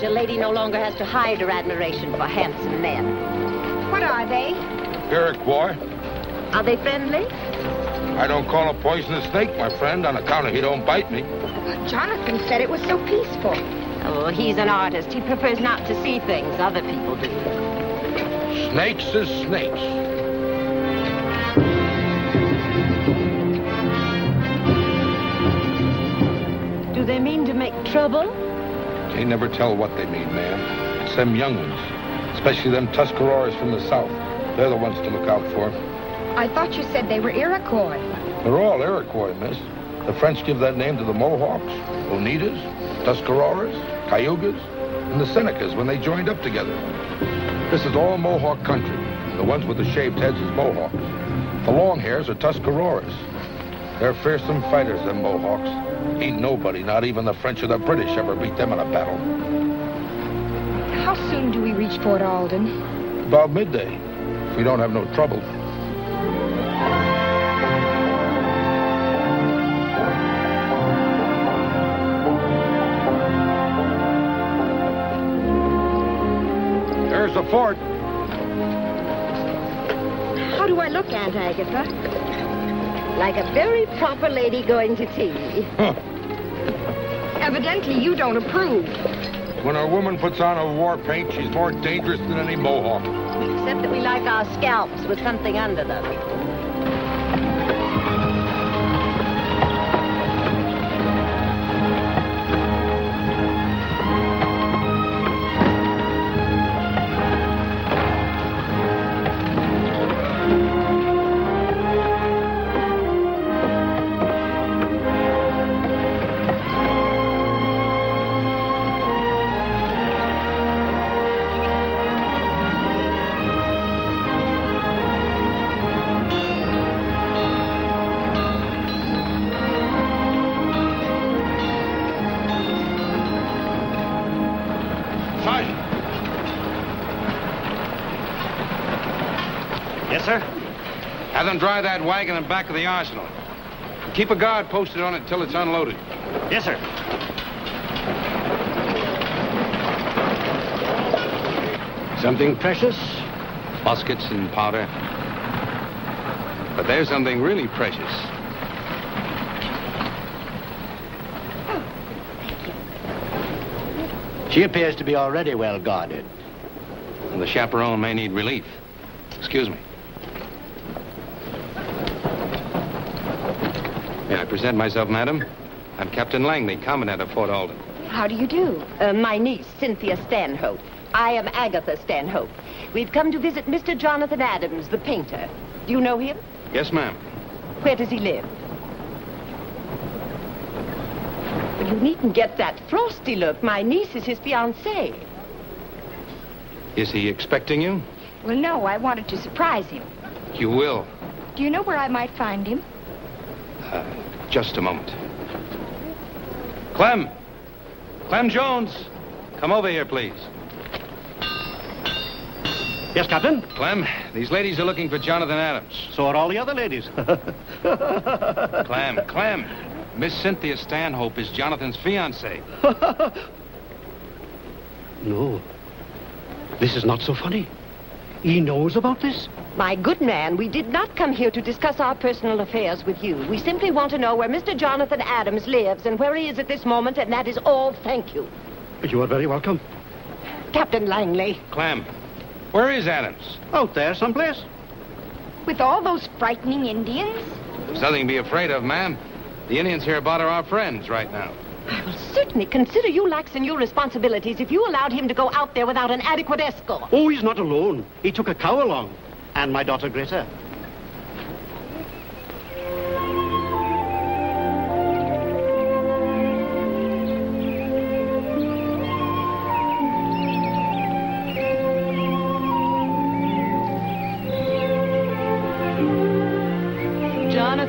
A lady no longer has to hide her admiration for handsome men. What are they? Iroquois. Are they friendly? I don't call a poison a snake, my friend, on account of he don't bite me. Well, Jonathan said it was so peaceful. Oh, he's an artist. He prefers not to see things other people do. Snakes is snakes. Do they mean to make trouble? Can't never tell what they mean, ma'am. It's them young ones, especially them Tuscaroras from the south. They're the ones to look out for. I thought you said they were Iroquois. They're all Iroquois, miss. The French give that name to the Mohawks, Oneidas, Tuscaroras, Cayugas, and the Senecas when they joined up together. This is all Mohawk country. The ones with the shaved heads is Mohawks. The long hairs are Tuscaroras. They're fearsome fighters, them Mohawks. Ain't nobody, not even the French or the British, ever beat them in a battle. How soon do we reach Fort Alden? About midday, if we don't have no trouble. There's the fort. How do I look, Aunt Agatha? Like a very proper lady going to tea. Huh. Evidently, you don't approve. When a woman puts on a war paint, she's more dangerous than any Mohawk. Except that we like our scalps with something under them. Have them dry that wagon in back of the arsenal. Keep a guard posted on it till it's unloaded. Yes, sir. Something precious? Muskets and powder. But there's something really precious. She appears to be already well guarded. And the chaperone may need relief. Excuse me. May I present myself, madam? I'm Captain Langley, Commandant of Fort Alden. How do you do? My niece, Cynthia Stanhope. I am Agatha Stanhope. We've come to visit Mr. Jonathan Adams, the painter. Do you know him? Yes, ma'am. Where does he live? Well, you needn't get that frosty look. My niece is his fiancée. Is he expecting you? Well, no, I wanted to surprise him. You will. Do you know where I might find him? Just a moment. Clem! Clem Jones! Come over here, please. Yes, Captain? Clem, these ladies are looking for Jonathan Adams. So are all the other ladies. Clem. Miss Cynthia Stanhope is Jonathan's fiancée. No. This is not so funny. He knows about this? My good man, we did not come here to discuss our personal affairs with you. We simply want to know where Mr. Jonathan Adams lives and where he is at this moment, and that is all. Thank you. You are very welcome. Captain Langley. Clem, where is Adams? Out there someplace. With all those frightening Indians? There's nothing to be afraid of, ma'am. The Indians hereabout are our friends right now. I will certainly consider you lax in your responsibilities if you allowed him to go out there without an adequate escort. Oh, he's not alone. He took a cow along. And my daughter, Greta.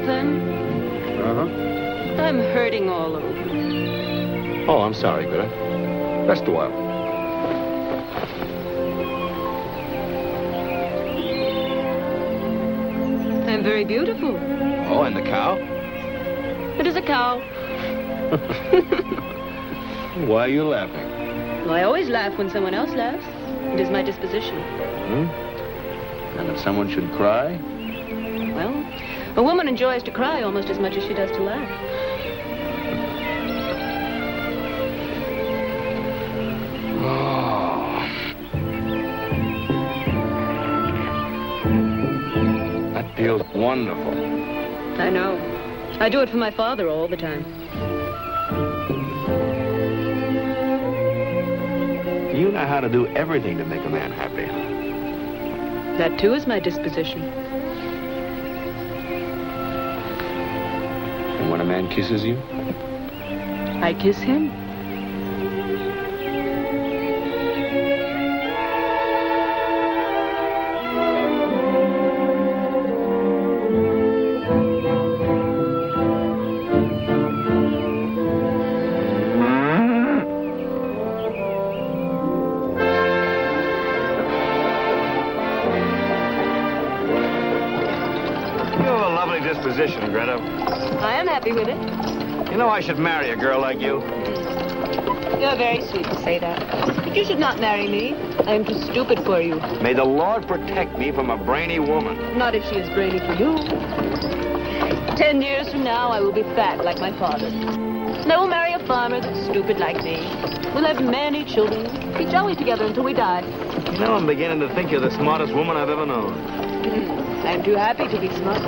Jonathan. Uh-huh. I'm hurting all over. Oh, I'm sorry, Greta. Rest a while. I'm very beautiful. Oh, and the cow? It is a cow. Why are you laughing? Well, I always laugh when someone else laughs. It is my disposition. And if someone should cry? Well, a woman enjoys to cry almost as much as she does to laugh. Oh. That feels wonderful. I know. I do it for my father all the time. You know how to do everything to make a man happy. That, too, is my disposition. And when a man kisses you? I kiss him. Disposition, Greta. I am happy with it. You know I should marry a girl like you. You're very sweet to say that. But you should not marry me. I'm too stupid for you. May the Lord protect me from a brainy woman. Not if she is brainy for you. 10 years from now, I will be fat like my father. And I will marry a farmer that's stupid like me. We'll have many children. Be jolly together until we die. You know, I'm beginning to think you're the smartest woman I've ever known. I'm too happy to be smart.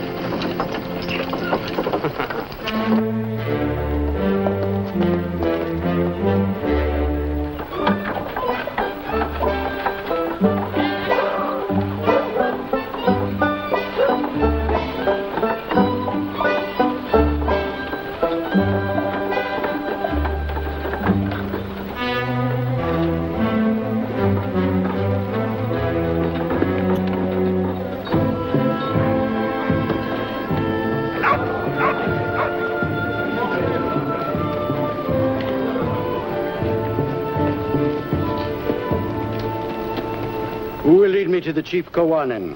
Who will lead me to the Chief Kawanin?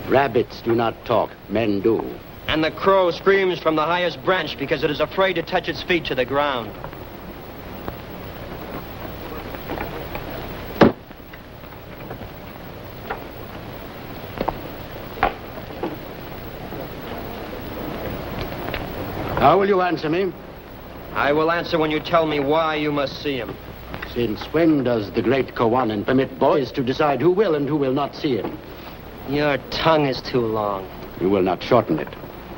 Rabbits do not talk, men do. And the crow screams from the highest branch because it is afraid to touch its feet to the ground. How will you answer me? I will answer when you tell me why you must see him. Since when does the great Kawanin permit boys to decide who will and who will not see him? Your tongue is too long. You will not shorten it.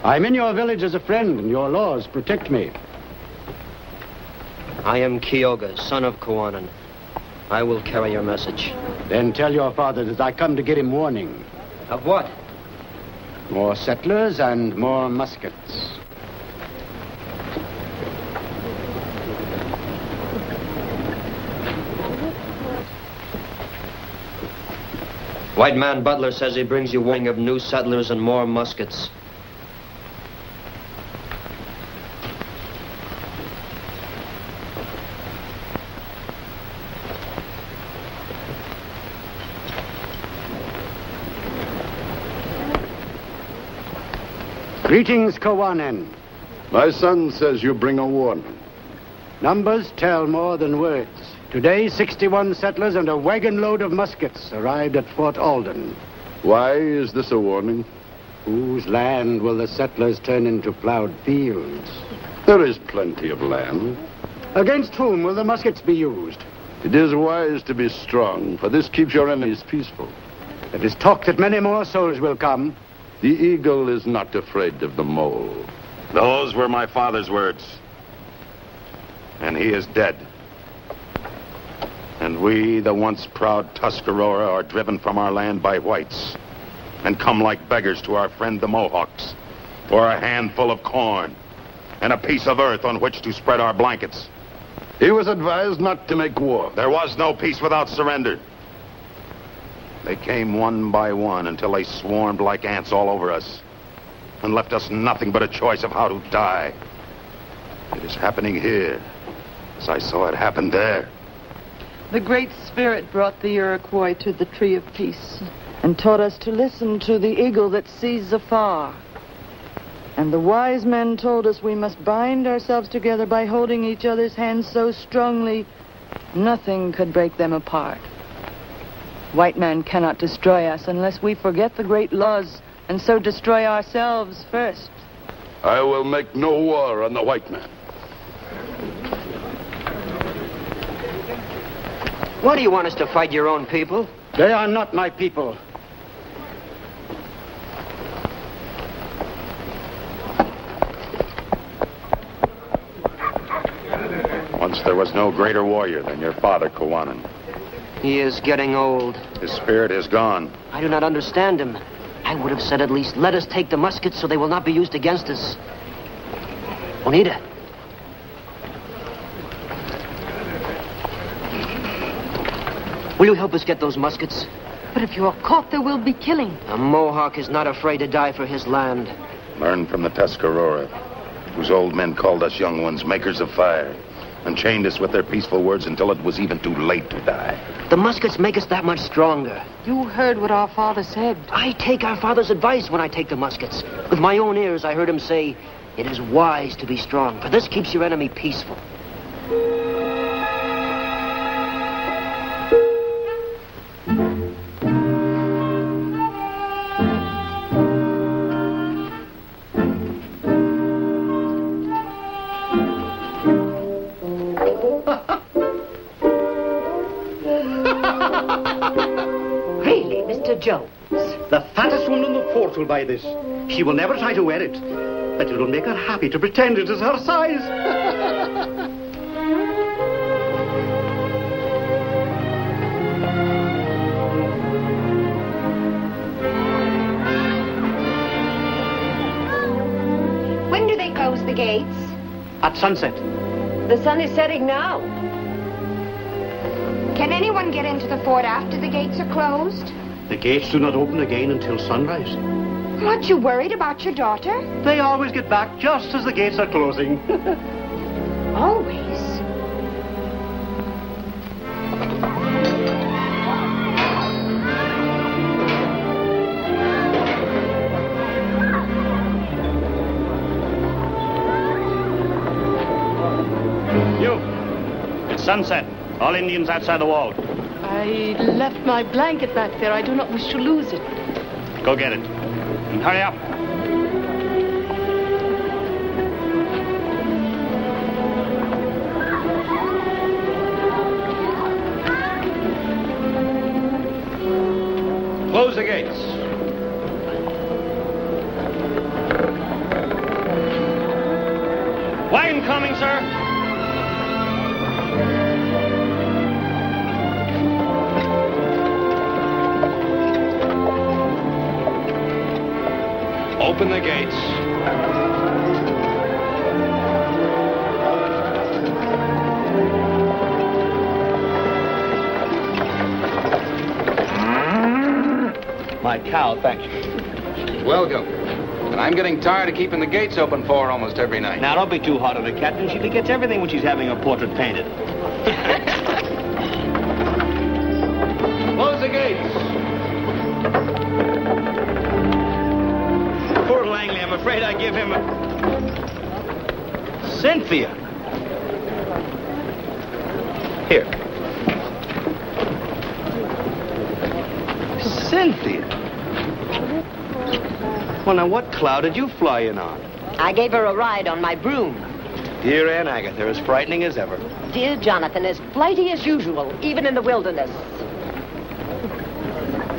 I'm in your village as a friend, and your laws protect me. I am Kyoga, son of Kawanin. I will carry your message. Then tell your father that I come to get him warning. Of what? More settlers and more muskets. White man Butler says he brings you warning of new settlers and more muskets. Greetings, Kawanin. My son says you bring a warning. Numbers tell more than words. Today, 61 settlers and a wagon load of muskets arrived at Fort Alden. Why is this a warning? Whose land will the settlers turn into plowed fields? There is plenty of land. Against whom will the muskets be used? It is wise to be strong, for this keeps your enemies peaceful. It is talk that many more souls will come. The eagle is not afraid of the mole. Those were my father's words. And he is dead. And we, the once proud Tuscarora, are driven from our land by whites and come like beggars to our friend the Mohawks for a handful of corn and a piece of earth on which to spread our blankets. He was advised not to make war. There was no peace without surrender. They came one by one until they swarmed like ants all over us and left us nothing but a choice of how to die. It is happening here, as I saw it happen there. The Great Spirit brought the Iroquois to the Tree of Peace and taught us to listen to the eagle that sees afar. And the wise men told us we must bind ourselves together by holding each other's hands so strongly nothing could break them apart. White man cannot destroy us unless we forget the great laws and so destroy ourselves first. I will make no war on the white man. Why do you want us to fight your own people? They are not my people. Once there was no greater warrior than your father, Kawanan. He is getting old. His spirit is gone. I do not understand him. I would have said at least, let us take the muskets so they will not be used against us. Oneida. Will you help us get those muskets? But if you are caught, there will be killing. A Mohawk is not afraid to die for his land. Learn from the Tuscarora, whose old men called us young ones makers of fire, and chained us with their peaceful words until it was even too late to die. The muskets make us that much stronger. You heard what our father said. I take our father's advice when I take the muskets. With my own ears, I heard him say, it is wise to be strong, for this keeps your enemy peaceful. Really, Mr. Jones? The fattest woman in the fort will buy this. She will never try to wear it. But it will make her happy to pretend it is her size. When do they close the gates? At sunset. The sun is setting now. Can anyone get into the fort after the gates are closed? The gates do not open again until sunrise. Aren't you worried about your daughter? They always get back just as the gates are closing. Always. You. It's sunset. All Indians outside the wall. I left my blanket back there. I do not wish to lose it. Go get it. And hurry up. Close the gates. Wagon coming, sir. Open the gates. My cow, thank you. Welcome. And I'm getting tired of keeping the gates open for her almost every night. Now, don't be too hard on her, Captain. She forgets everything when she's having her portrait painted. Close the gates. Poor Langley, I'm afraid I give him a... Cynthia. Here. Cynthia. Well, now, what cloud did you fly in on? I gave her a ride on my broom. Dear Aunt Agatha, as frightening as ever. Dear Jonathan, as flighty as usual, even in the wilderness.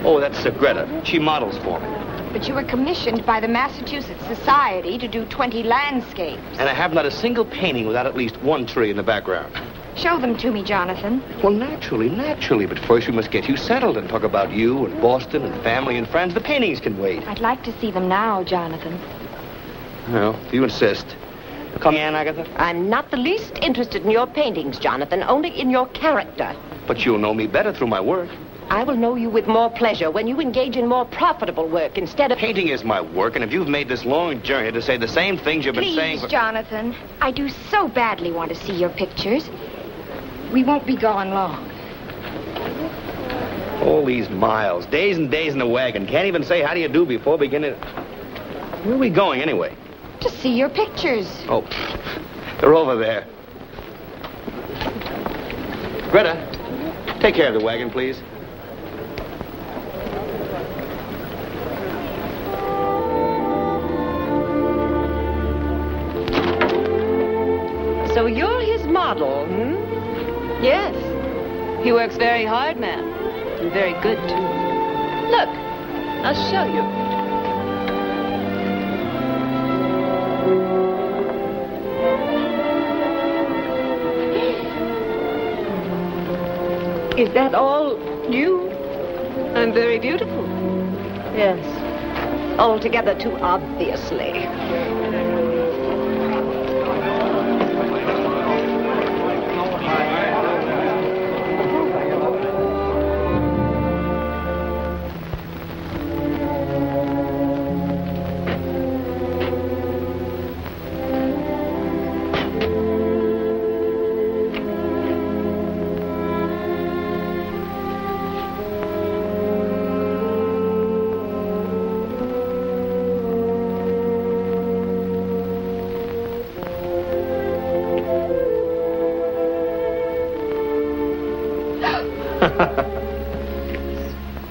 Oh, that's Greta. She models for me. But you were commissioned by the Massachusetts Society to do 20 landscapes. And I have not a single painting without at least one tree in the background. Show them to me, Jonathan. Well, naturally. But first we must get you settled and talk about you and Boston and family and friends. The paintings can wait. I'd like to see them now, Jonathan. Well, if you insist. Come in, Agatha. I'm not the least interested in your paintings, Jonathan, only in your character. But you'll know me better through my work. I will know you with more pleasure when you engage in more profitable work instead of... Painting is my work, and if you've made this long journey to say the same things you've been saying... Please, Jonathan. I do so badly want to see your pictures. We won't be gone long. All these miles, days and days in the wagon. Can't even say how do you do before beginning... Where are we going, anyway? To see your pictures. Oh, they're over there. Rita, take care of the wagon, please. So you're his model, hmm? Yes. He works very hard, ma'am. And very good, too. Look, I'll show you. Is that all you? I'm very beautiful. Yes. Altogether too obviously.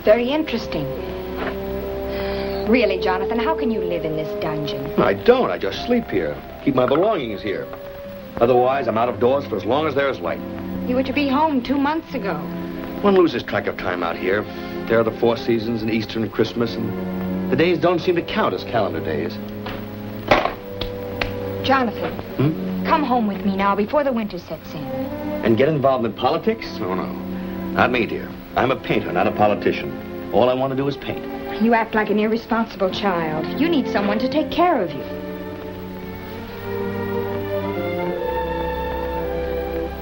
Very interesting. Really, Jonathan, how can you live in this dungeon? I don't. I just sleep here. Keep my belongings here. Otherwise, I'm out of doors for as long as there's light. You were to be home 2 months ago. One loses track of time out here. There are the 4 seasons and Easter and Christmas, and the days don't seem to count as calendar days. Jonathan, come home with me now before the winter sets in. And get involved in politics? Oh, no. Not me, dear. I'm a painter, not a politician. All I want to do is paint. You act like an irresponsible child. You need someone to take care of you.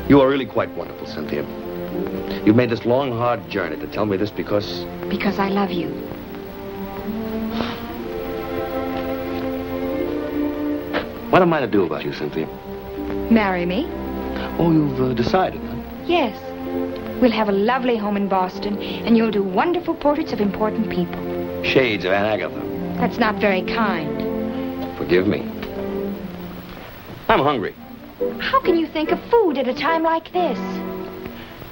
You are really quite wonderful, Cynthia. You've made this long, hard journey to tell me this because... Because I love you. What am I to do about you, Cynthia? Marry me? Oh, you've decided, huh? Yes. We'll have a lovely home in Boston, and you'll do wonderful portraits of important people. Shades of Aunt Agatha. That's not very kind. Forgive me. I'm hungry. How can you think of food at a time like this?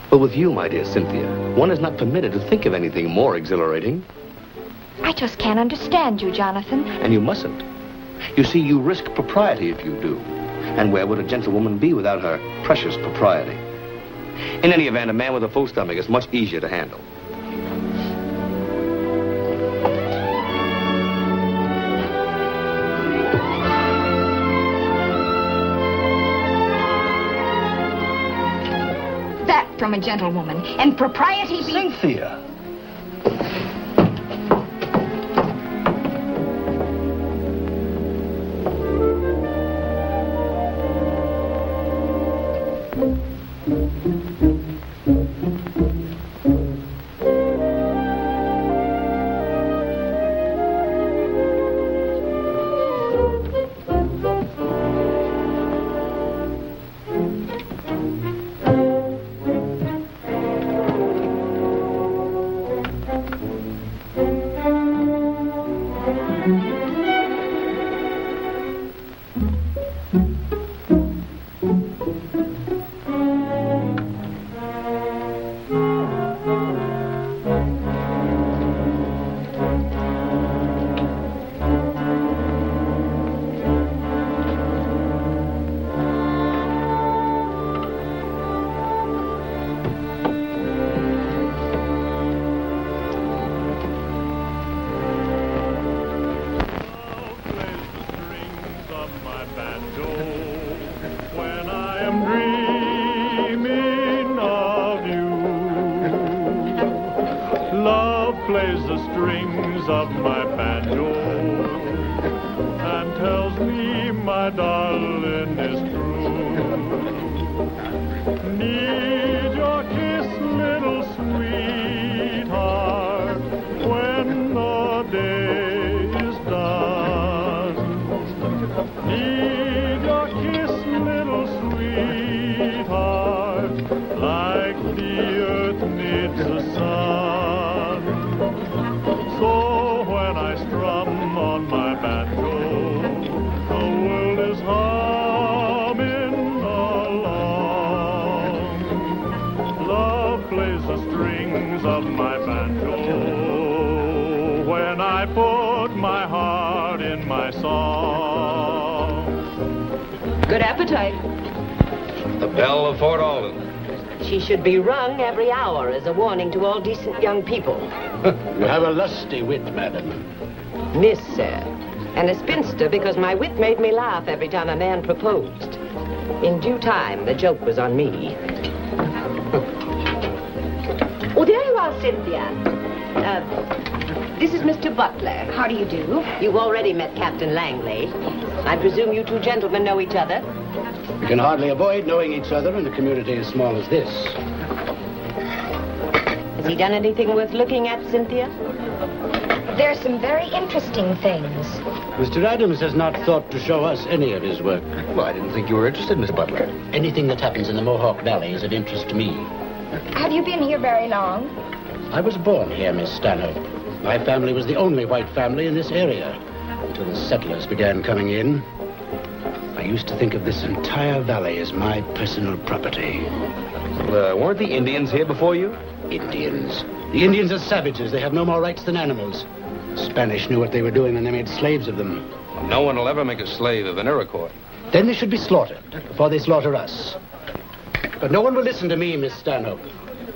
But with you, my dear Cynthia, one is not permitted to think of anything more exhilarating. I just can't understand you, Jonathan. And you mustn't. You see, you risk propriety if you do. And where would a gentlewoman be without her precious propriety? In any event, a man with a full stomach is much easier to handle. That from a gentlewoman. And propriety be... Cynthia! Need your kiss, little sweet. strum on my banjo, the world is humming along. Love plays the strings of my banjo when I put my heart in my song. Good appetite. The bell of Fort Alden. She should be rung every hour as a warning to all decent young people. You have a lusty wit, madam. Miss, sir. And a spinster because my wit made me laugh every time a man proposed. In due time, the joke was on me. Oh, there you are, Cynthia. This is Mr. Butler. How do you do? You've already met Captain Langley. I presume you two gentlemen know each other? We can hardly avoid knowing each other in a community as small as this. Has he done anything worth looking at, Cynthia? There's some very interesting things. Mr. Adams has not thought to show us any of his work. Well, I didn't think you were interested, Mr. Butler. Anything that happens in the Mohawk Valley is of interest to me. Have you been here very long? I was born here, Miss Stanhope. My family was the only white family in this area until the settlers began coming in. I used to think of this entire valley as my personal property. Weren't the Indians here before you? Indians. The Indians are savages. They have no more rights than animals. The Spanish knew what they were doing when they made slaves of them. No one will ever make a slave of an Iroquois. Then they should be slaughtered before they slaughter us. But no one will listen to me, Miss Stanhope.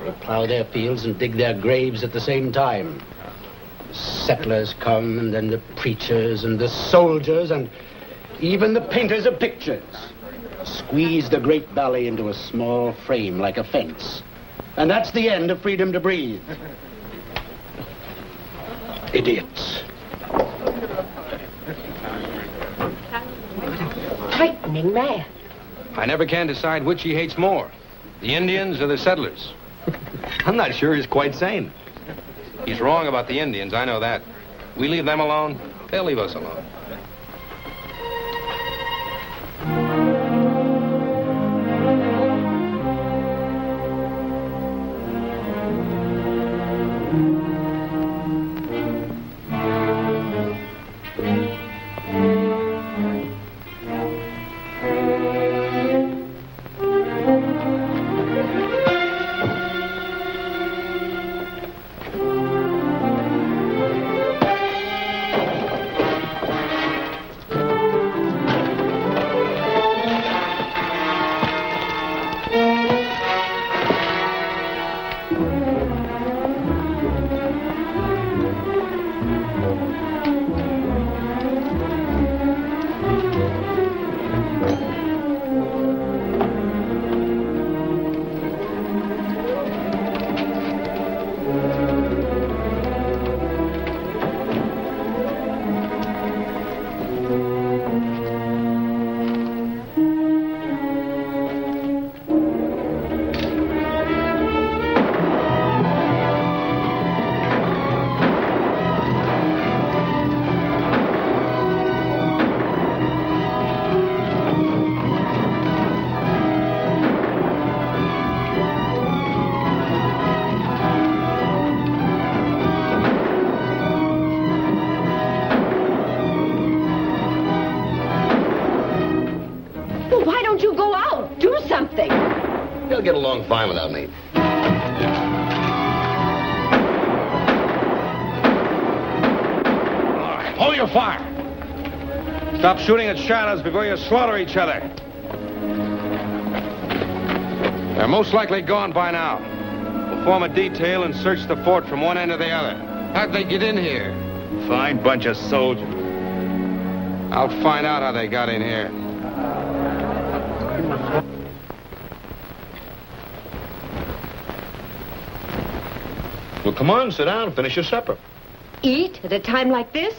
We'll plow their fields and dig their graves at the same time. The settlers come, and then the preachers and the soldiers and even the painters of pictures. Squeeze the great valley into a small frame like a fence. And that's the end of freedom to breathe. Idiots. Frightening man. I never can decide which he hates more, the Indians or the settlers. I'm not sure he's quite sane. He's wrong about the Indians, I know that. We leave them alone, they'll leave us alone. They'll get along fine without me. All right, hold your fire. Stop shooting at shadows before you slaughter each other. They're most likely gone by now. We'll form a detail and search the fort from one end to the other. How'd they get in here? Fine bunch of soldiers. I'll find out how they got in here. Well, come on, sit down, finish your supper. Eat at a time like this?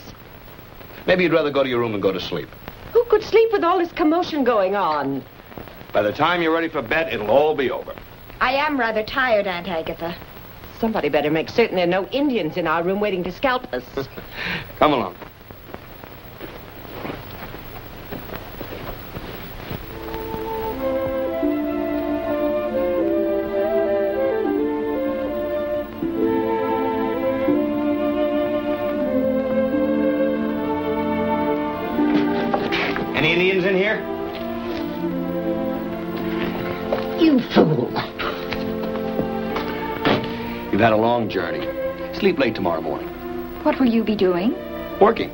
Maybe you'd rather go to your room and go to sleep. Who could sleep with all this commotion going on? By the time you're ready for bed, it'll all be over. I am rather tired, Aunt Agatha. Somebody better make certain there are no Indians in our room waiting to scalp us. Come along. Any Indians in here? You fool. You've had a long journey. Sleep late tomorrow morning. What will you be doing? Working.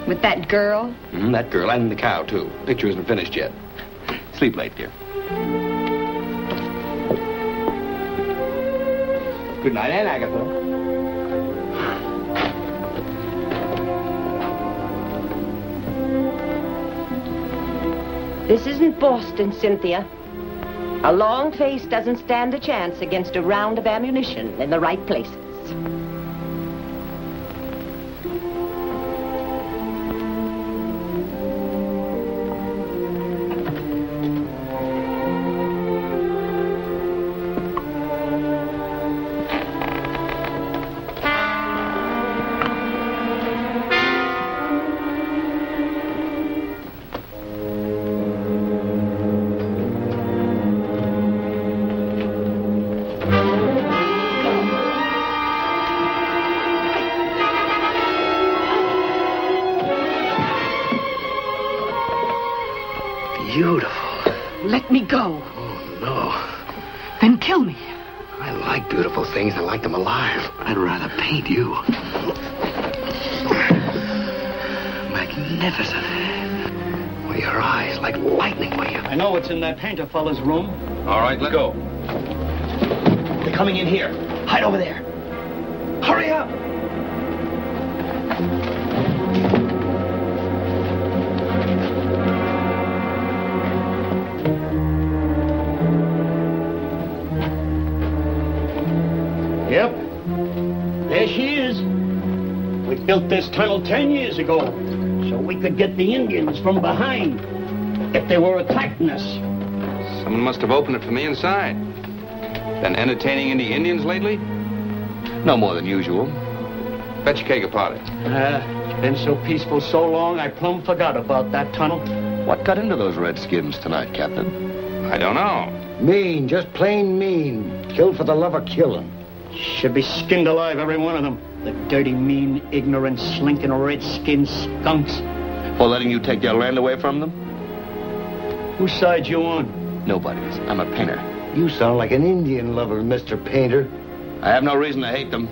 With that girl? That girl and the cow, too. Picture isn't finished yet. Sleep late, dear. Good night, Aunt Agatha. This isn't Boston, Cynthia. A long face doesn't stand a chance against a round of ammunition in the right places. Beautiful. Let me go. Oh, no. Then kill me. I like beautiful things. I like them alive. I'd rather paint you. Magnificent. Well, your eyes like lightning, will you? I know it's in that painter fella's room. All right, let's go. They're coming in here. Hide over there. Hurry up. Yep. There she is. We built this tunnel 10 years ago so we could get the Indians from behind if they were attacking us. Someone must have opened it from the inside. Been entertaining any Indians lately? No more than usual. Fetch a keg of powder. It's been so peaceful so long, I plumb forgot about that tunnel. What got into those redskins tonight, Captain? I don't know. Mean, just plain mean. Killed for the love of killing. Should be skinned alive, every one of them. The dirty, mean, ignorant, slinking, red-skinned skunks. For letting you take their land away from them? Whose side you on? Nobody's. I'm a painter. You sound like an Indian lover, Mr. Painter. I have no reason to hate them.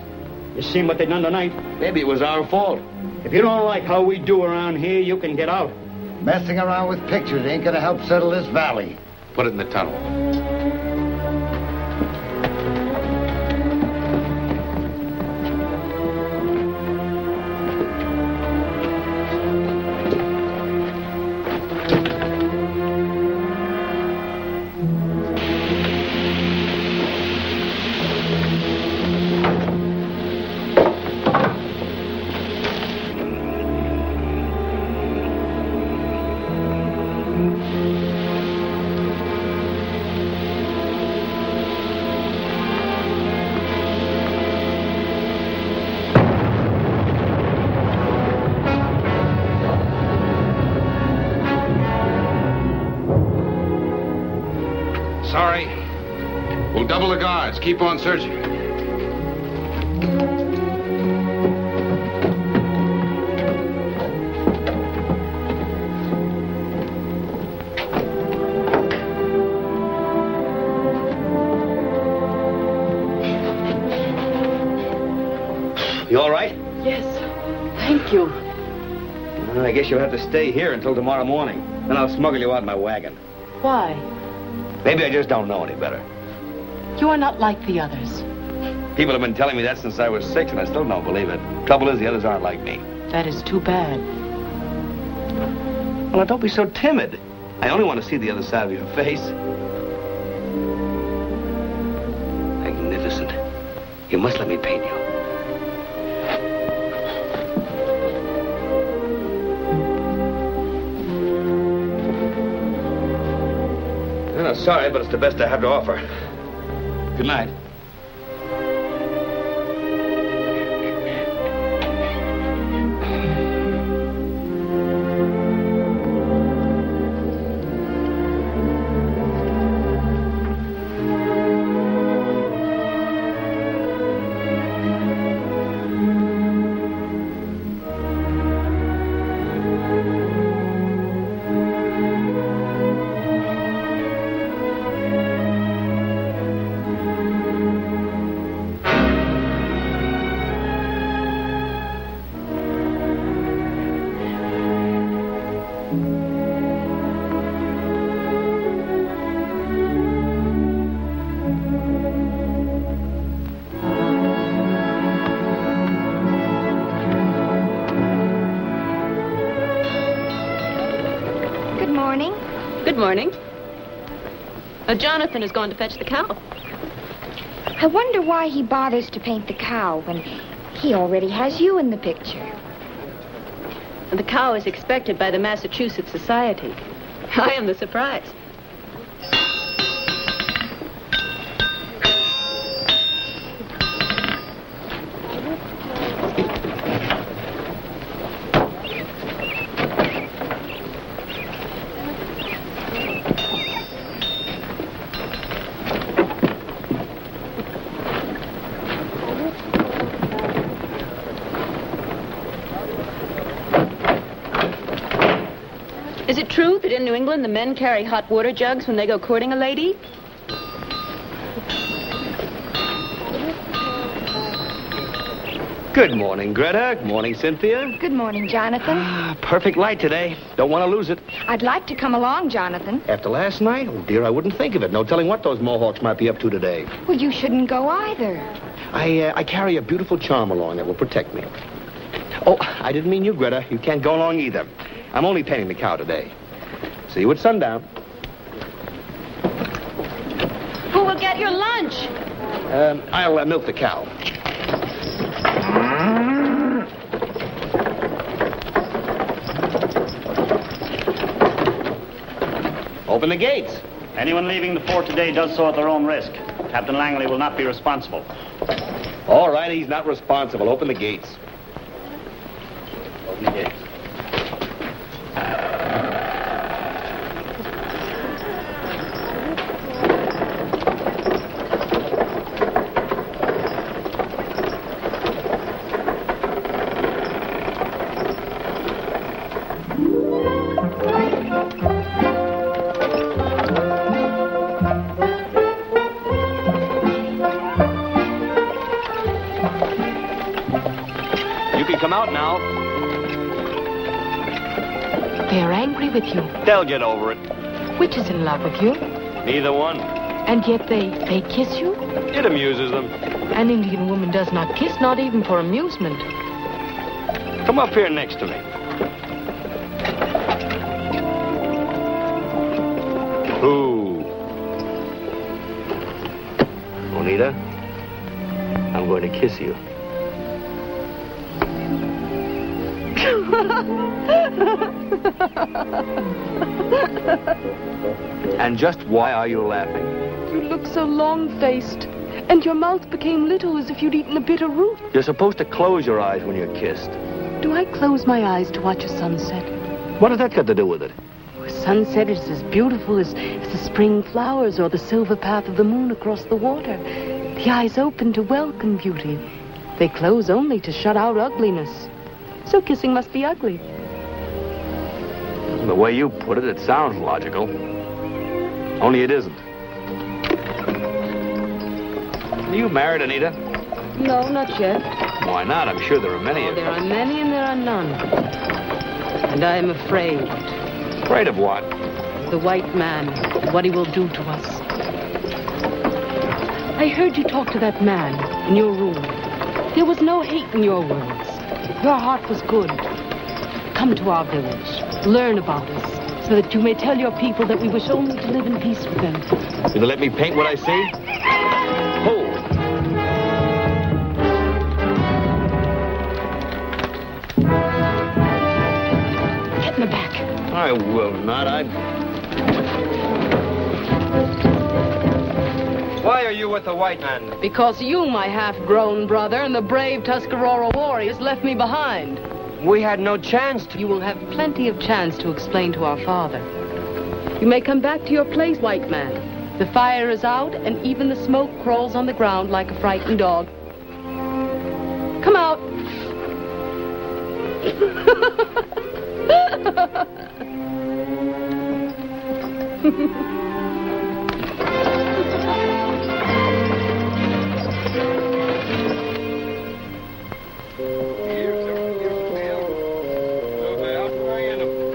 You seen what they done tonight? Maybe it was our fault. If you don't like how we do around here, you can get out. Messing around with pictures ain't gonna help settle this valley. Put it in the tunnel. Sorry. We'll double the guards. Keep on searching. You all right? Yes. Thank you. Well, I guess you'll have to stay here until tomorrow morning. Then I'll smuggle you out in my wagon. Why? Maybe I just don't know any better. You are not like the others. People have been telling me that since I was 6, and I still don't believe it. Trouble is, the others aren't like me. That is too bad. Well, now, don't be so timid. I only want to see the other side of your face. Magnificent. You must let me paint you. I'm sorry, but it's the best I have to offer. Good night. Good morning. Jonathan has gone to fetch the cow. I wonder why he bothers to paint the cow when he already has you in the picture. The cow is expected by the Massachusetts Society. I am the surprise. Is it true that in New England the men carry hot water jugs when they go courting a lady? Good morning, Greta. Good morning, Cynthia. Good morning, Jonathan. Perfect light today. Don't want to lose it. I'd like to come along, Jonathan. After last night? Oh, dear, I wouldn't think of it. No telling what those Mohawks might be up to today. Well, you shouldn't go either. I carry a beautiful charm along that will protect me. Oh, I didn't mean you, Greta. You can't go along either. I'm only painting the cow today. See you at sundown. Who will get your lunch? I'll milk the cow. Open the gates. Anyone leaving the fort today does so at their own risk. Captain Langley will not be responsible. All right, he's not responsible. Open the gates. Open the gates. Come out now. They are angry with you. They'll get over it. Which is in love with you? Neither one. And yet they kiss you? It amuses them. An Indian woman does not kiss, not even for amusement. Come up here next to me. Ooh. Bonita, I'm going to kiss you. And just why are you laughing? You look so long-faced, and your mouth became little as if you'd eaten a bitter root. You're supposed to close your eyes when you're kissed. Do I close my eyes to watch a sunset? What has that got to do with it? A sunset is as beautiful as the spring flowers or the silver path of the moon across the water. The eyes open to welcome beauty. They close only to shut out ugliness. So kissing must be ugly. The way you put it, it sounds logical. Only it isn't. Are you married, Anita? No, not yet. Why not? I'm sure there are many of There are many and there are none. And I am afraid. Afraid of what? The white man, what he will do to us. I heard you talk to that man in your room. There was no hate in your words. Your heart was good. Come to our village. Learn about us, so that you may tell your people that we wish only to live in peace with them. Will you let me paint what I see? Hold. Get in the back. I will not. Why are you with the white man? Because you, my half-grown brother, and the brave Tuscarora warriors left me behind. We had no chance to... You will have plenty of chance to explain to our father. You may come back to your place, white man. The fire is out, and even the smoke crawls on the ground like a frightened dog. Come out.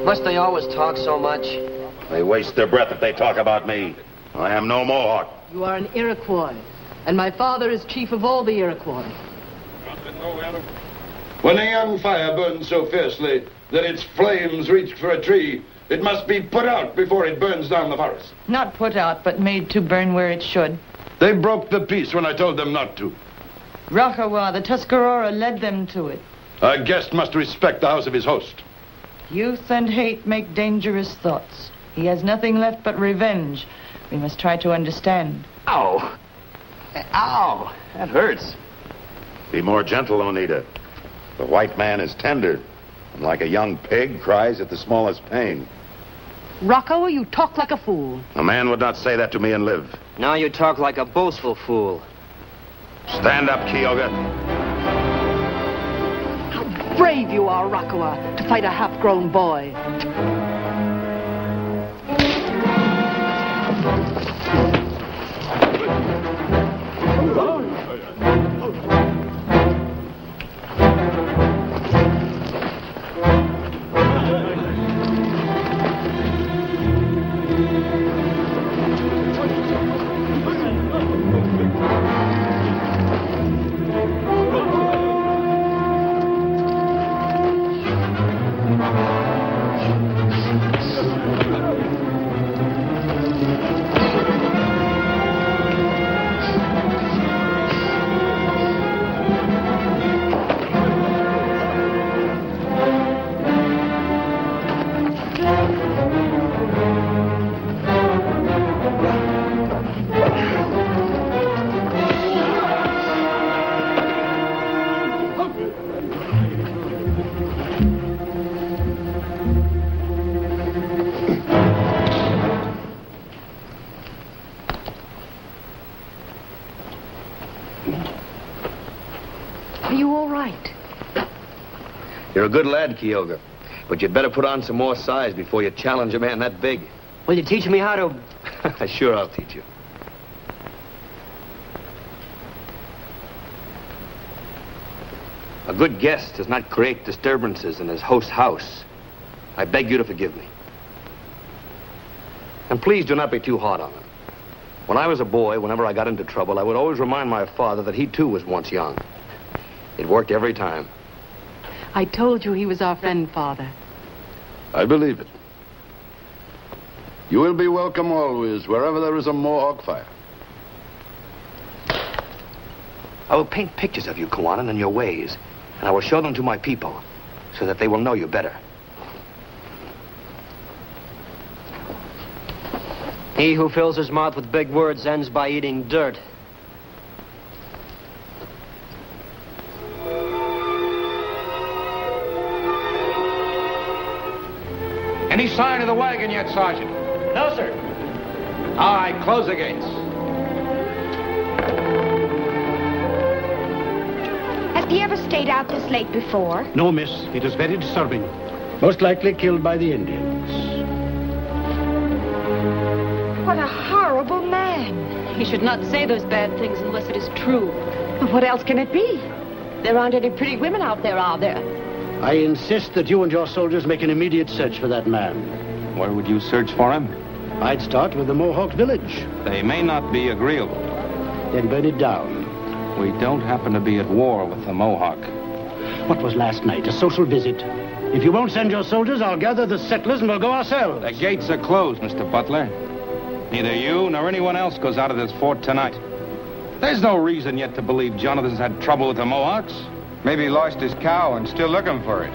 Must they always talk so much? They waste their breath if they talk about me. I am no Mohawk. You are an Iroquois, and my father is chief of all the Iroquois. When a young fire burns so fiercely that its flames reach for a tree, it must be put out before it burns down the forest. Not put out, but made to burn where it should. They broke the peace when I told them not to. Rakawa, the Tuscarora, led them to it. A guest must respect the house of his host. Youth and hate make dangerous thoughts. He has nothing left but revenge. We must try to understand. Ow! Ow! That hurts. Be more gentle, Oneida. The white man is tender, and like a young pig, cries at the smallest pain. Rocco, you talk like a fool. A man would not say that to me and live. Now you talk like a boastful fool. Stand up, Kyoga. How brave you are, Rocco, to fight a half-grown boy. Are you all right? You're a good lad, Kyoga. But you'd better put on some more size before you challenge a man that big. Will you teach me how to... Sure, I'll teach you. A good guest does not create disturbances in his host's house. I beg you to forgive me. And please do not be too hard on him. When I was a boy, whenever I got into trouble, I would always remind my father that he too was once young. It worked every time. I told you he was our friend, Father. I believe it. You will be welcome always, wherever there is a Mohawk fire. I will paint pictures of you, Kawanan, and your ways, and I will show them to my people, so that they will know you better. He who fills his mouth with big words ends by eating dirt. Any sign of the wagon yet, Sergeant? No, sir. All right, close the gates. Has he ever stayed out this late before? No, miss. It is very disturbing. Most likely killed by the Indians. What a horrible man. He should not say those bad things unless it is true. What else can it be? There aren't any pretty women out there, are there? I insist that you and your soldiers make an immediate search for that man. Where would you search for him? I'd start with the Mohawk village. They may not be agreeable. Then burn it down. We don't happen to be at war with the Mohawk. What was last night? A social visit? If you won't send your soldiers, I'll gather the settlers and we'll go ourselves. The gates are closed, Mr. Butler. Neither you nor anyone else goes out of this fort tonight. There's no reason yet to believe Jonathan's had trouble with the Mohawks. Maybe he lost his cow and still looking for it.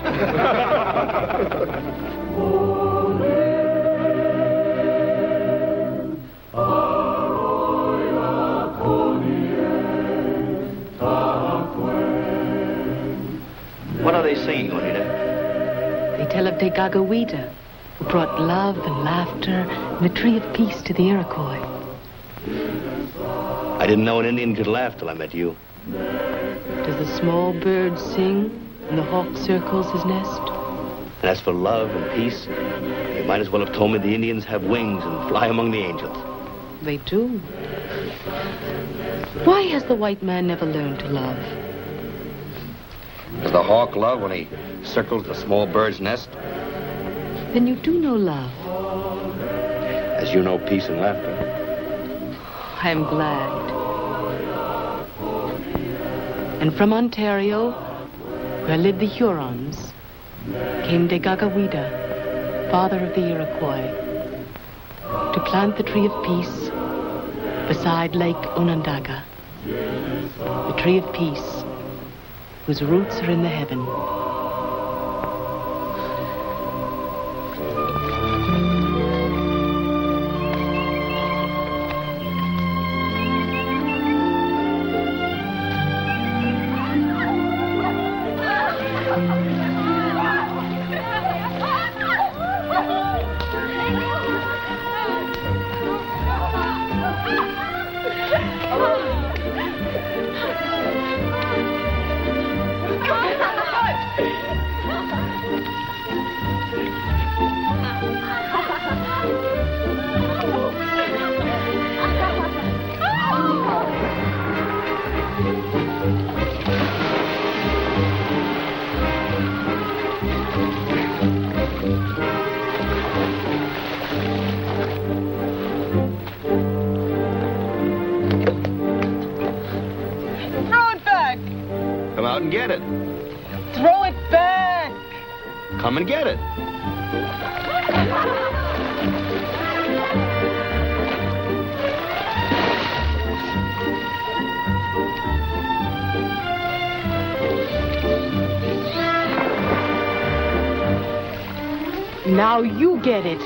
What are they singing, Juanita? They tell of Degagawita, who brought love and laughter and a tree of peace to the Iroquois. I didn't know an Indian could laugh till I met you. Does the small bird sing when the hawk circles his nest? And as for love and peace, you might as well have told me the Indians have wings and fly among the angels. They do. Why has the white man never learned to love? Does the hawk love when he circles the small bird's nest? Then you do know love. As you know peace and laughter. I am glad. And from Ontario, where lived the Hurons, came Degagawida, father of the Iroquois, to plant the tree of peace beside Lake Onondaga, the tree of peace whose roots are in the heaven. Get it. Throw it back. Come and get it. Now you get it.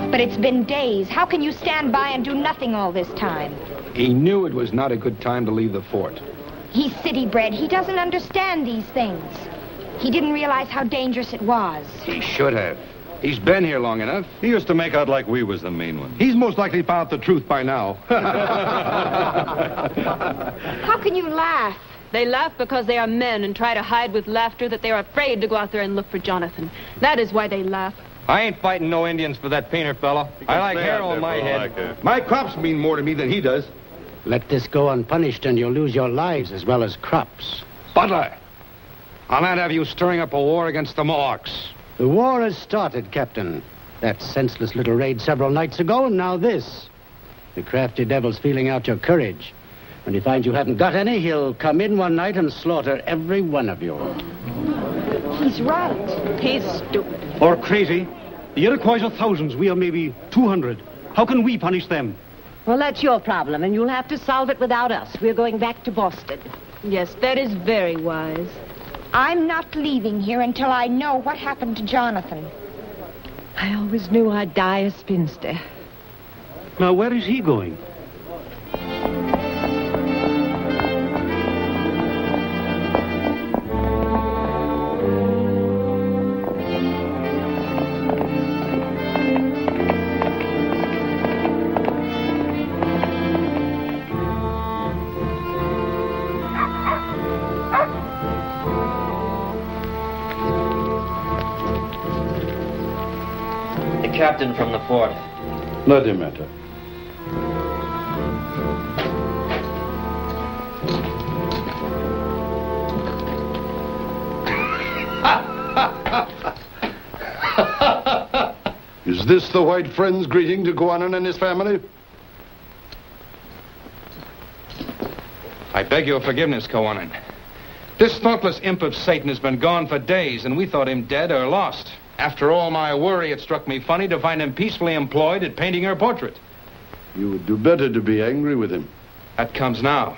But it's been days. How can you stand by and do nothing all this time? He knew it was not a good time to leave the fort. He's city-bred. He doesn't understand these things. He didn't realize how dangerous it was. He should have. He's been here long enough. He used to make out like we was the mean one. He's most likely found out the truth by now. How can you laugh? They laugh because they are men and try to hide with laughter that they are afraid to go out there and look for Jonathan. That is why they laugh. I ain't fighting no Indians for that painter fellow. I like hair on my head. My crops mean more to me than he does. Let this go unpunished and you'll lose your lives as well as crops. Butler, I'll not have you stirring up a war against the Mohawks. The war has started, Captain. That senseless little raid several nights ago, and now this. The crafty devil's feeling out your courage. When he finds you haven't got any, he'll come in one night and slaughter every one of you. He's right. He's stupid. Or crazy. The Iroquois are thousands. We are maybe 200. How can we punish them? Well, that's your problem, and you'll have to solve it without us. We're going back to Boston. Yes, that is very wise. I'm not leaving here until I know what happened to Jonathan. I always knew I'd die a spinster. Now, where is he going? Captain from the fort. Let him enter. this the White Friend's greeting to Guanan and his family? I beg your forgiveness, Kowanan. This thoughtless imp of Satan has been gone for days, and we thought him dead or lost. After all my worry, it struck me funny to find him peacefully employed at painting her portrait. You would do better to be angry with him. That comes now,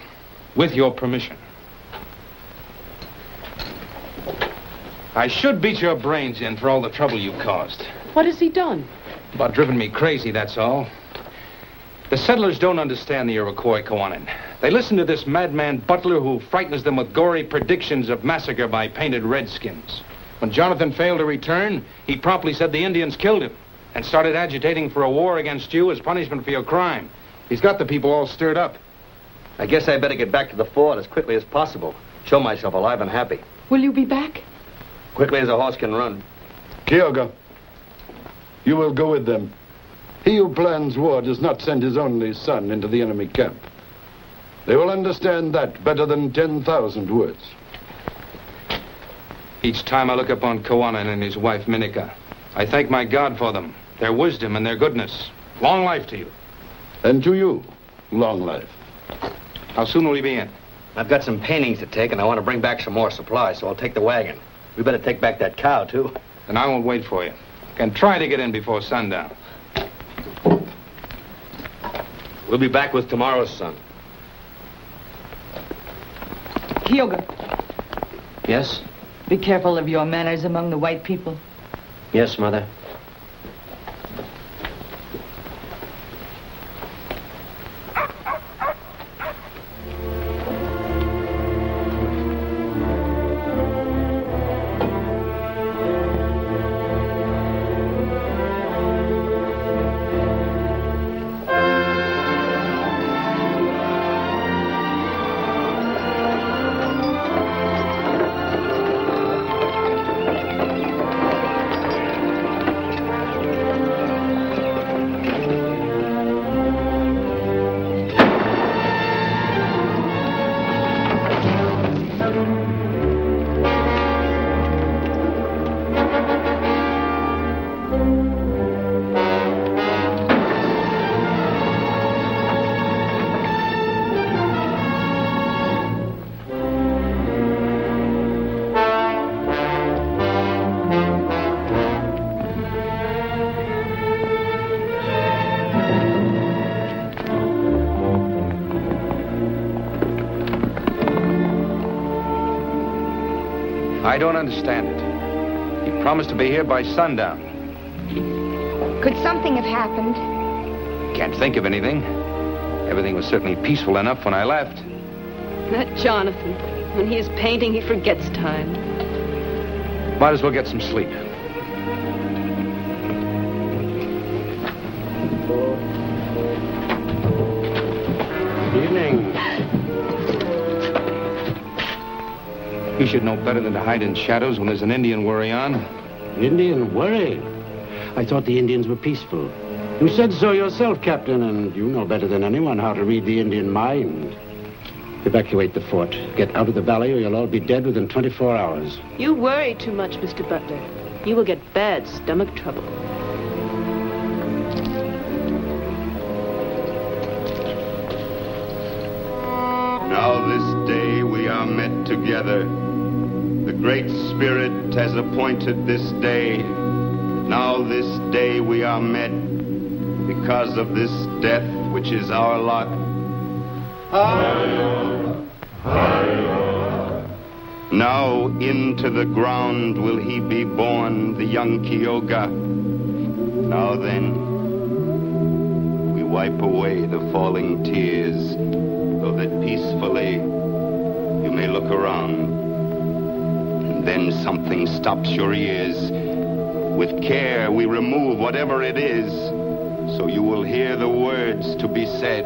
with your permission. I should beat your brains in for all the trouble you've caused. What has he done? About driven me crazy, that's all. The settlers don't understand the Iroquois, Kowanan. They listen to this madman butler who frightens them with gory predictions of massacre by painted redskins. When Jonathan failed to return, he promptly said the Indians killed him and started agitating for a war against you as punishment for your crime. He's got the people all stirred up. I guess I better get back to the fort as quickly as possible. Show myself alive and happy. Will you be back? Quickly as a horse can run. Kyoga, you will go with them. He who plans war does not send his only son into the enemy camp. They will understand that better than 10,000 words. Each time I look upon Kowanan and his wife, Minika, I thank my God for them, their wisdom and their goodness. Long life to you. And to you, long life. How soon will you be in? I've got some paintings to take, and I want to bring back some more supplies, so I'll take the wagon. We better take back that cow, too. Then I won't wait for you. Can try to get in before sundown. We'll be back with tomorrow's sun. Kyoga, Yes? be careful of your manners among the white people. Yes, Mother. I don't understand it. He promised to be here by sundown. Could something have happened? Can't think of anything. Everything was certainly peaceful enough when I left. That Jonathan, when he is painting, he forgets time. Might as well get some sleep. Good evening. You should know better than to hide in shadows when there's an Indian worry on. Indian worry? I thought the Indians were peaceful. You said so yourself, Captain, and you know better than anyone how to read the Indian mind. Evacuate the fort. Get out of the valley or you'll all be dead within 24 hours. You worry too much, Mr. Butler. You will get bad stomach trouble. Now this day we are met together. The Great Spirit has appointed this day. Now this day we are met because of this death which is our lot. Now into the ground will he be born, the young Kyoga. Now then, we wipe away the falling tears, so that peacefully you may look around. And then something stops your ears. With care we remove whatever it is, so you will hear the words to be said.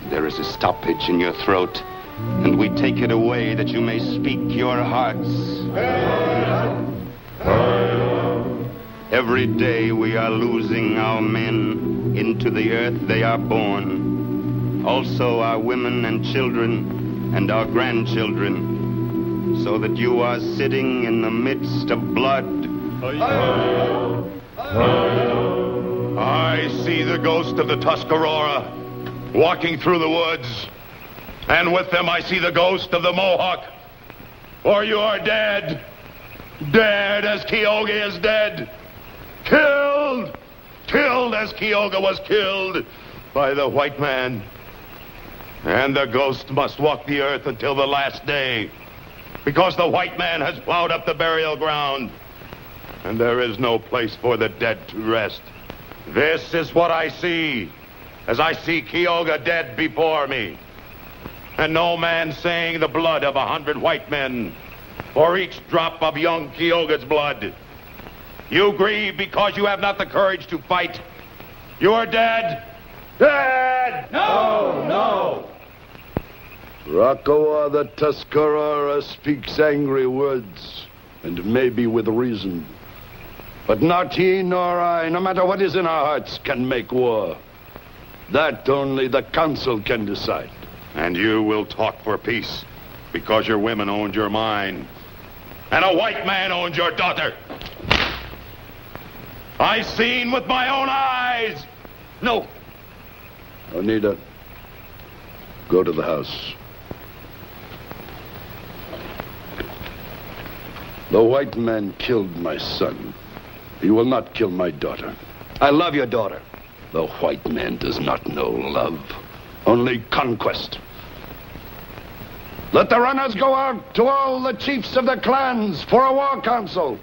There is a stoppage in your throat, and we take it away that you may speak your hearts. Every day we are losing our men. Into the earth they are born. Also our women and children and our grandchildren. so that you are sitting in the midst of blood. I see the ghost of the Tuscarora walking through the woods, and with them I see the ghost of the Mohawk. For you are dead, dead as Kyoga is dead, killed as Kyoga was killed by the white man. And the ghost must walk the earth until the last day, because the white man has plowed up the burial ground, and there is no place for the dead to rest. This is what I see, as I see Kyoga dead before me, and no man saying the blood of 100 white men for each drop of young Kyoga's blood. You grieve because you have not the courage to fight. You are dead. Dead! No! Rakawa the Tuscarora speaks angry words, and maybe with reason. But not he nor I, no matter what is in our hearts, can make war. That only the council can decide. And you will talk for peace, because your women owned your mine, and a white man owned your daughter. I've seen with my own eyes. No. Oneida, go to the house. The white man killed my son. He will not kill my daughter. I love your daughter. The white man does not know love, only conquest. Let the runners go out to all the chiefs of the clans for a war council.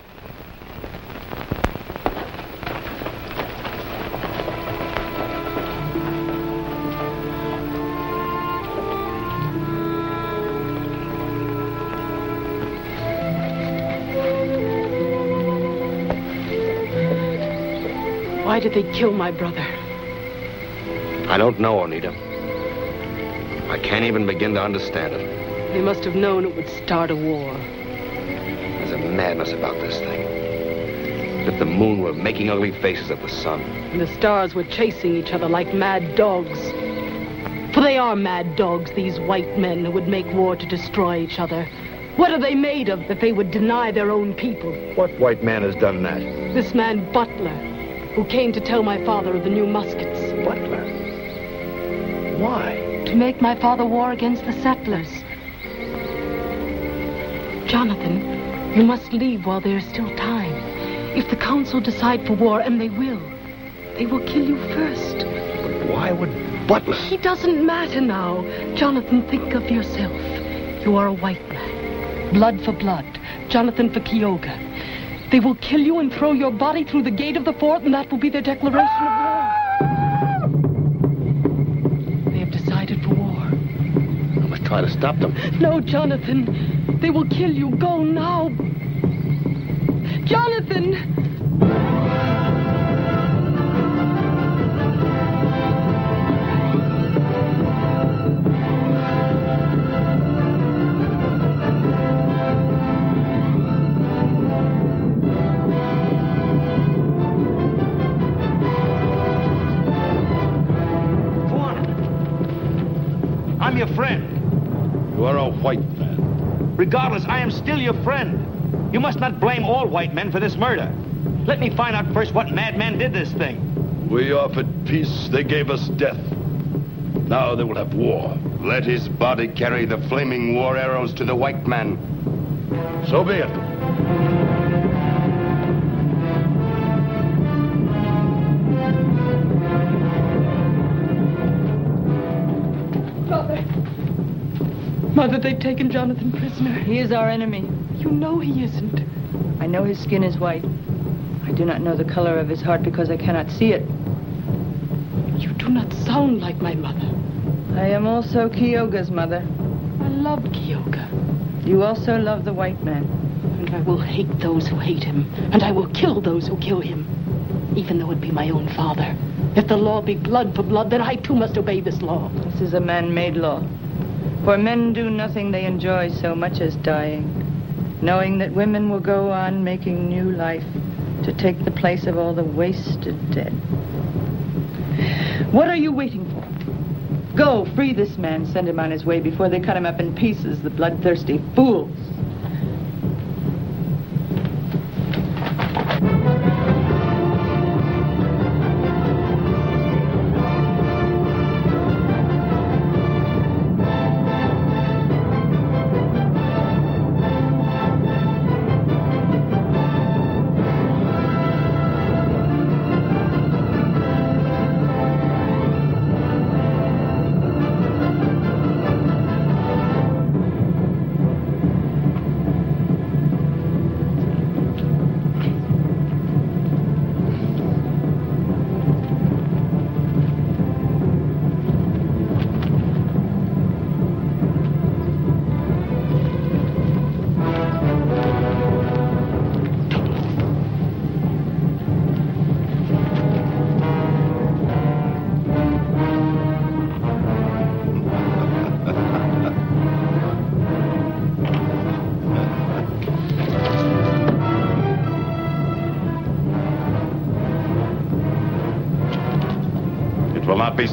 Why did they kill my brother? I don't know, Oneida. I can't even begin to understand it. They must have known it would start a war. There's a madness about this thing. If the moon were making ugly faces at the sun. And the stars were chasing each other like mad dogs. For they are mad dogs, these white men who would make war to destroy each other. What are they made of that they would deny their own people? What white man has done that? This man Butler, who came to tell my father of the new muskets. Butler? Why? To make my father war against the settlers. Jonathan, you must leave while there is still time. If the council decide for war, and they will kill you first. But why would Butler? He doesn't matter now. Jonathan, think of yourself. You are a white man. Blood for blood. Jonathan for Kyoga. They will kill you and throw your body through the gate of the fort, and that will be their declaration of war. They have decided for war. I must try to stop them. No, Jonathan. They will kill you. Go now. Jonathan! I'm your friend. You are a white man. Regardless, I am still your friend. You must not blame all white men for this murder. Let me find out first what madman did this thing. We offered peace, they gave us death. Now they will have war. Let his body carry the flaming war arrows to the white man. So be it. Mother, they've taken Jonathan prisoner. He is our enemy. You know he isn't. I know his skin is white. I do not know the color of his heart because I cannot see it. You do not sound like my mother. I am also Kyoga's mother. I loved Kyoga. You also love the white man. And I will hate those who hate him. And I will kill those who kill him. Even though it be my own father. If the law be blood for blood, then I too must obey this law. This is a man-made law. For men do nothing they enjoy so much as dying, knowing that women will go on making new life to take the place of all the wasted dead. What are you waiting for? Go, free this man, send him on his way before they cut him up in pieces, the bloodthirsty fools.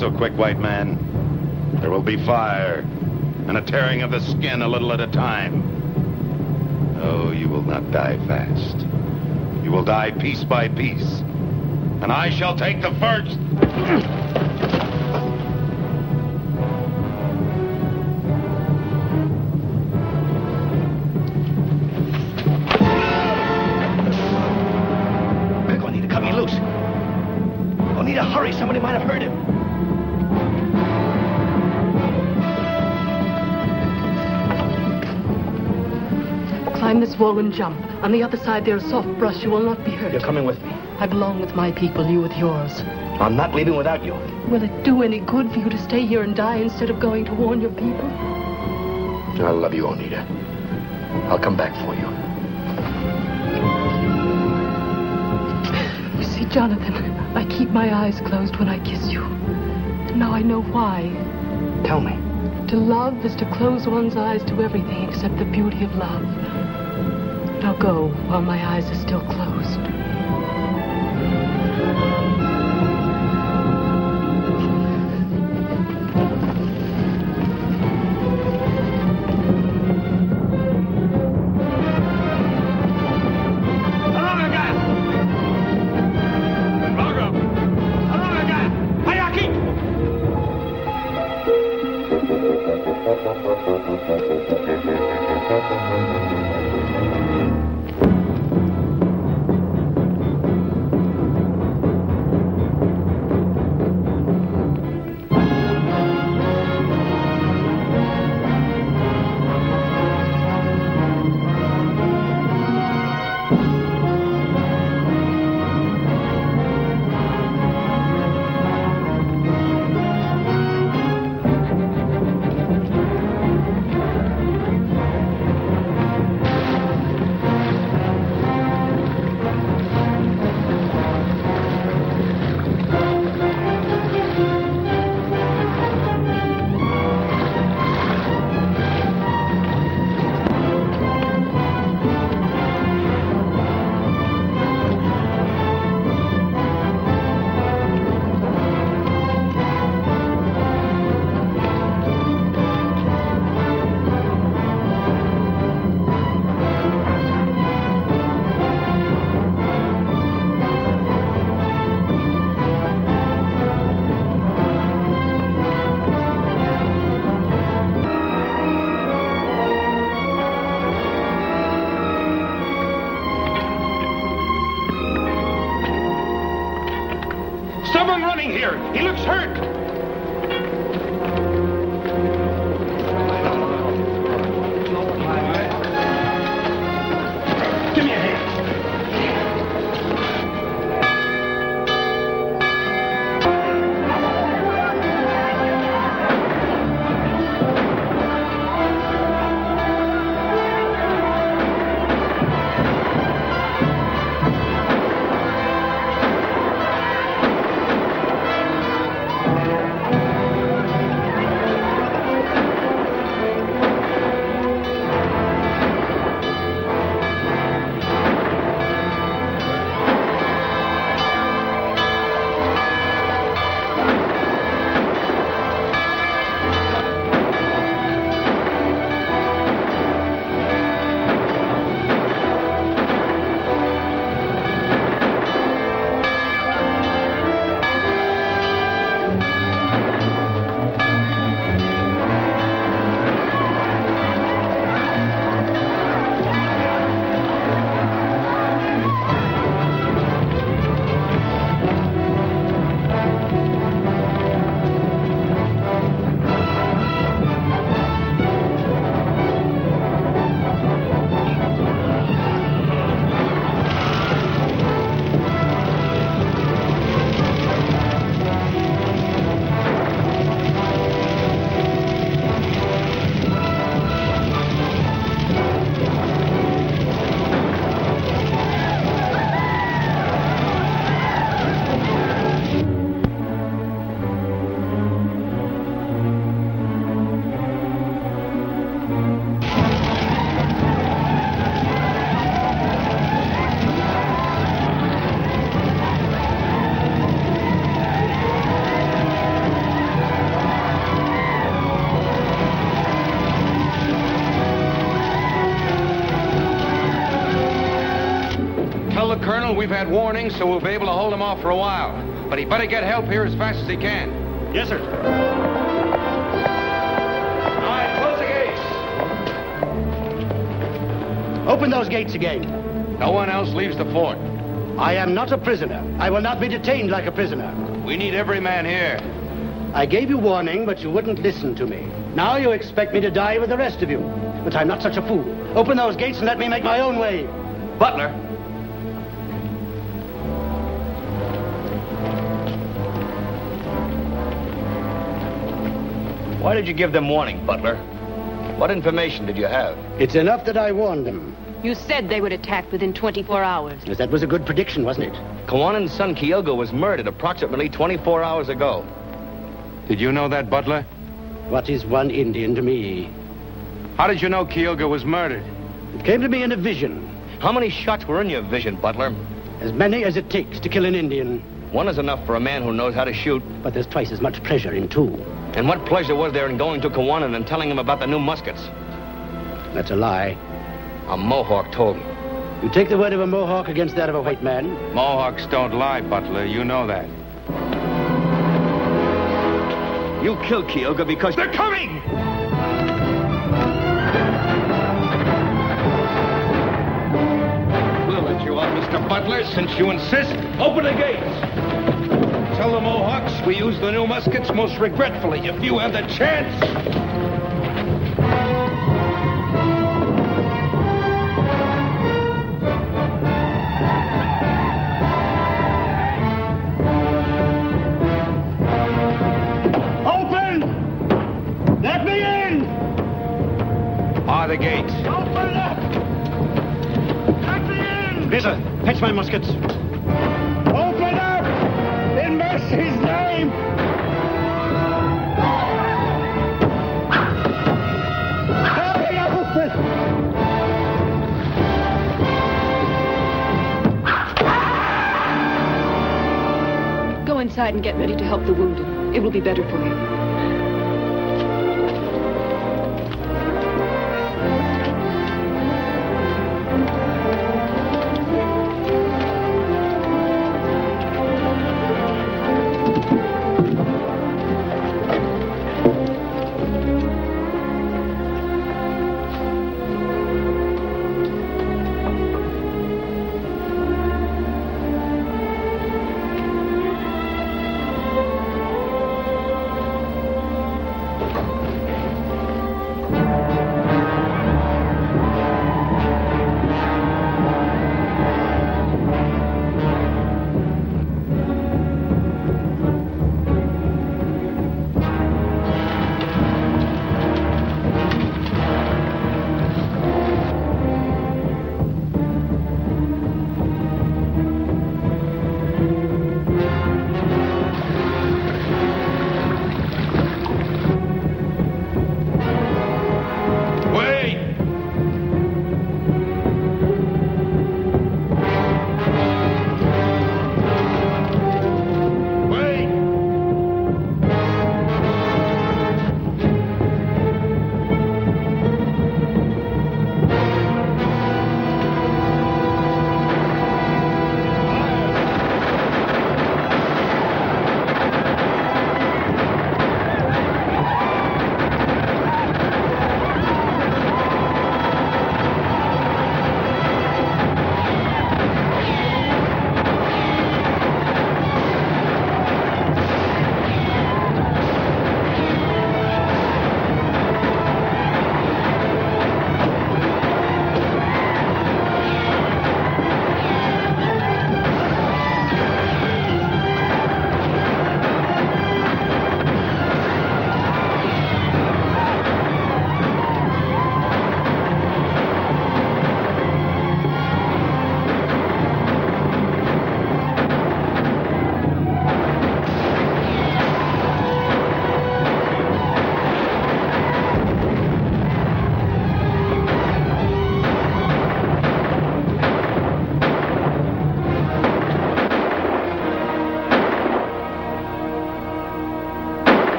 so quick, white man. There will be fire and a tearing of the skin a little at a time. Oh, you will not die fast. You will die piece by piece. And I shall take the first. They're going to need to cut me loose. I'll need to hurry. Somebody might have heard him. Climb this wall and jump. On the other side, there's soft brush. You will not be hurt. You're coming with me. I belong with my people, you with yours. I'm not leaving without you. Will it do any good for you to stay here and die instead of going to warn your people? I love you, Oneida. I'll come back for you. You see, Jonathan, I keep my eyes closed when I kiss you. And now I know why. Tell me. To love is to close one's eyes to everything except the beauty of love. Now go while my eyes are still closed. Colonel, we've had warnings, so we'll be able to hold him off for a while. But he better get help here as fast as he can. Yes, sir. All right, close the gates. Open those gates again. No one else leaves the fort. I am not a prisoner. I will not be detained like a prisoner. We need every man here. I gave you warning, but you wouldn't listen to me. Now you expect me to die with the rest of you. But I'm not such a fool. Open those gates and let me make my own way. Butler. Why did you give them warning, Butler? What information did you have? It's enough that I warned them. You said they would attack within 24 hours. Yes, that was a good prediction, wasn't it? Kawanan's son, Kielgo, was murdered approximately 24 hours ago. Did you know that, Butler? What is one Indian to me? How did you know Kielgo was murdered? It came to me in a vision. How many shots were in your vision, Butler? As many as it takes to kill an Indian. One is enough for a man who knows how to shoot. But there's twice as much pleasure in two. And what pleasure was there in going to Kawanan and telling him about the new muskets? That's a lie. A Mohawk told me. You take the word of a Mohawk against that of a white man? Mohawks don't lie, Butler. You know that. You killed Kielgo because... They're coming! We'll let you out, Mr. Butler, since you insist. Open the gates! Tell the Mohawks we use the new muskets most regretfully if you have the chance. Open! Let me in! Bar the gates. Open up! Let me in! Rita, fetch my muskets. Open up! In mercy's name! Hurry, open! Go inside and get ready to help the wounded. It will be better for you.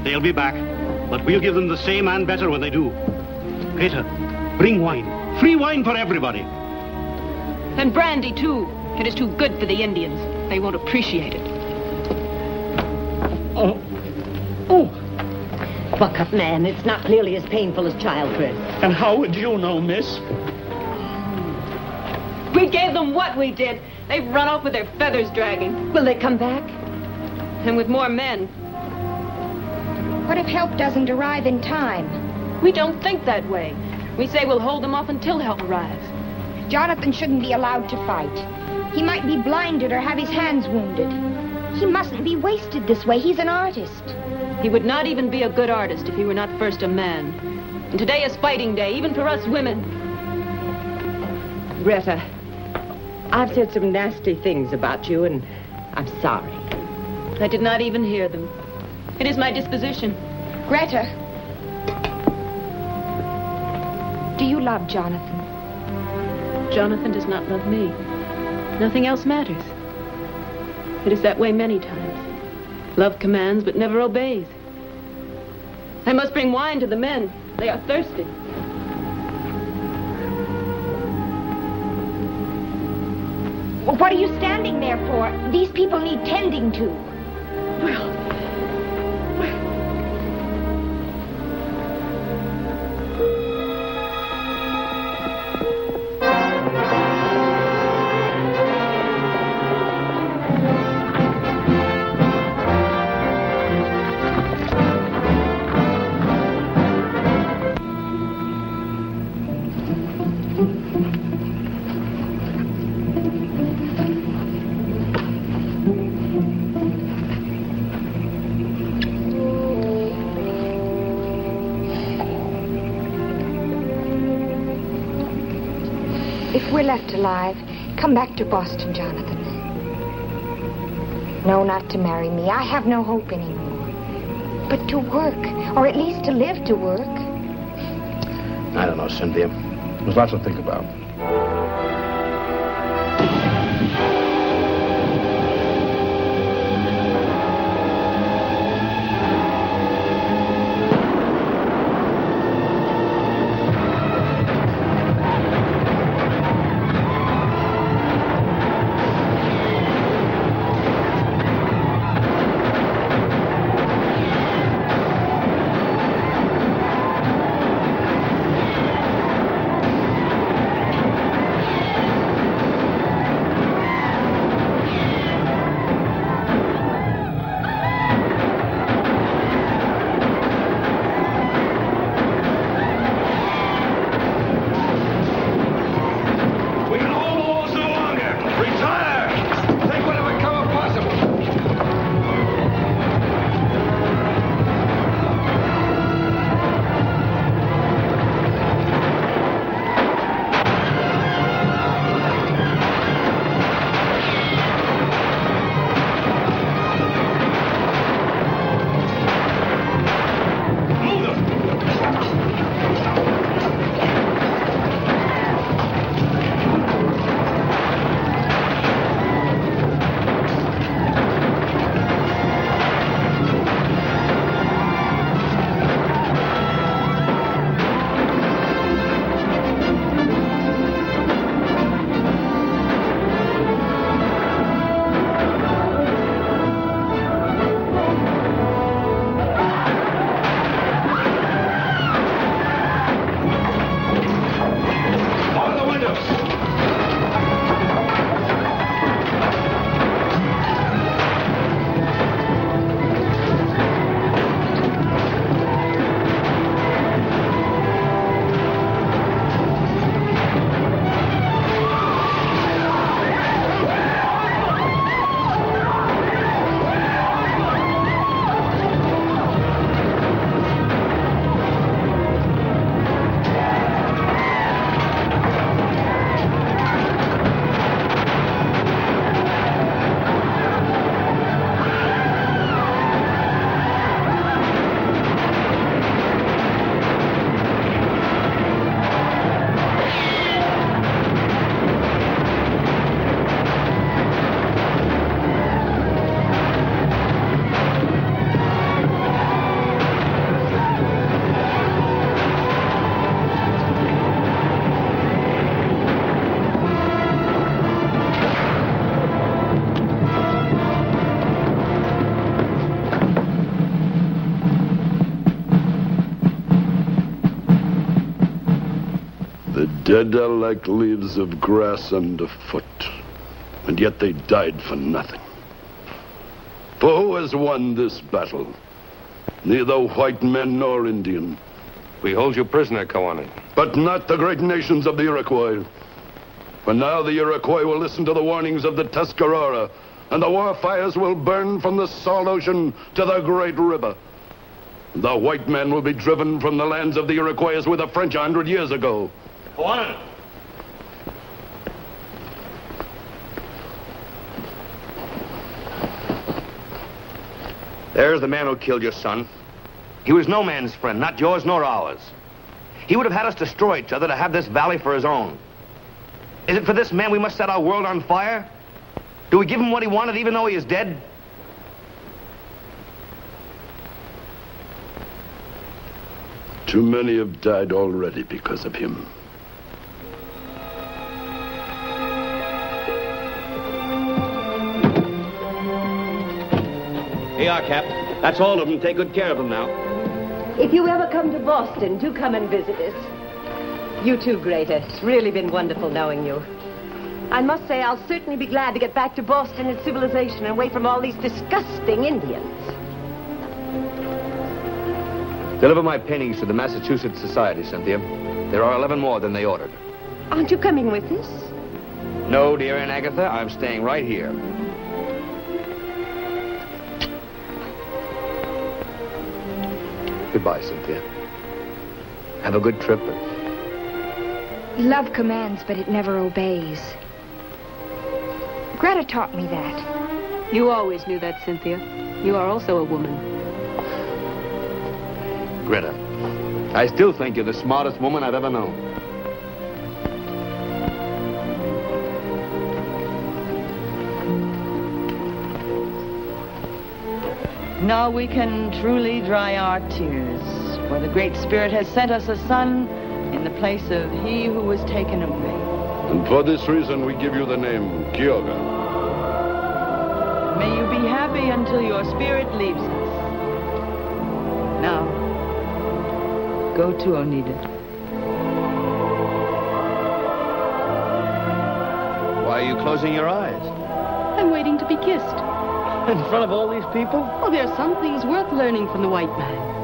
They'll be back. But we'll give them the same and better when they do. Peter, bring wine. Free wine for everybody. And brandy, too. It is too good for the Indians. They won't appreciate it. Oh. Buck up, man. It's not nearly as painful as childbirth. And how would you know, miss? We gave them what we did. They've run off with their feathers dragging. Will they come back? And with more men. What if help doesn't arrive in time? We don't think that way. We say we'll hold them off until help arrives. Jonathan shouldn't be allowed to fight. He might be blinded or have his hands wounded. He mustn't be wasted this way. He's an artist. He would not even be a good artist if he were not first a man. And today is fighting day, even for us women. Rita, I've said some nasty things about you, and I'm sorry. I did not even hear them. It is my disposition. Greta, do you love Jonathan? Jonathan does not love me. Nothing else matters. It is that way many times. Love commands, but never obeys. I must bring wine to the men. They are thirsty. Well, what are you standing there for? These people need tending to. Well... If we're left alive, come back to Boston, Jonathan. No, not to marry me. I have no hope anymore. But to work, or at least to live to work. I don't know, Cynthia. There's lots to think about. Dead are like leaves of grass underfoot, and yet they died for nothing. For who has won this battle? Neither white men nor Indian. We hold you prisoner, Kawane. But not the great nations of the Iroquois. For now the Iroquois will listen to the warnings of the Tuscarora, and the war fires will burn from the salt ocean to the great river. The white men will be driven from the lands of the Iroquois with the French 100 years ago. Kawane! There's the man who killed your son. He was no man's friend, not yours nor ours. He would have had us destroy each other to have this valley for his own. Is it for this man we must set our world on fire? Do we give him what he wanted even though he is dead? Too many have died already because of him. Here you are, Cap. That's all of them. Take good care of them now. If you ever come to Boston, do come and visit us. You too, Greta. It's really been wonderful knowing you. I must say, I'll certainly be glad to get back to Boston and civilization and away from all these disgusting Indians. Deliver my paintings to the Massachusetts Society, Cynthia. There are 11 more than they ordered. Aren't you coming with us? No, dear Aunt Agatha, I'm staying right here. Goodbye, Cynthia. Have a good trip. Love commands, but it never obeys. Greta taught me that. You always knew that, Cynthia. You are also a woman. Greta, I still think you're the smartest woman I've ever known. Now we can truly dry our tears, for the Great Spirit has sent us a son in the place of he who was taken away. And for this reason, we give you the name Kyoga. May you be happy until your spirit leaves us. Now, go to Oneida. Why are you closing your eyes? I'm waiting to be kissed. In front of all these people? Oh, there are some things worth learning from the white man.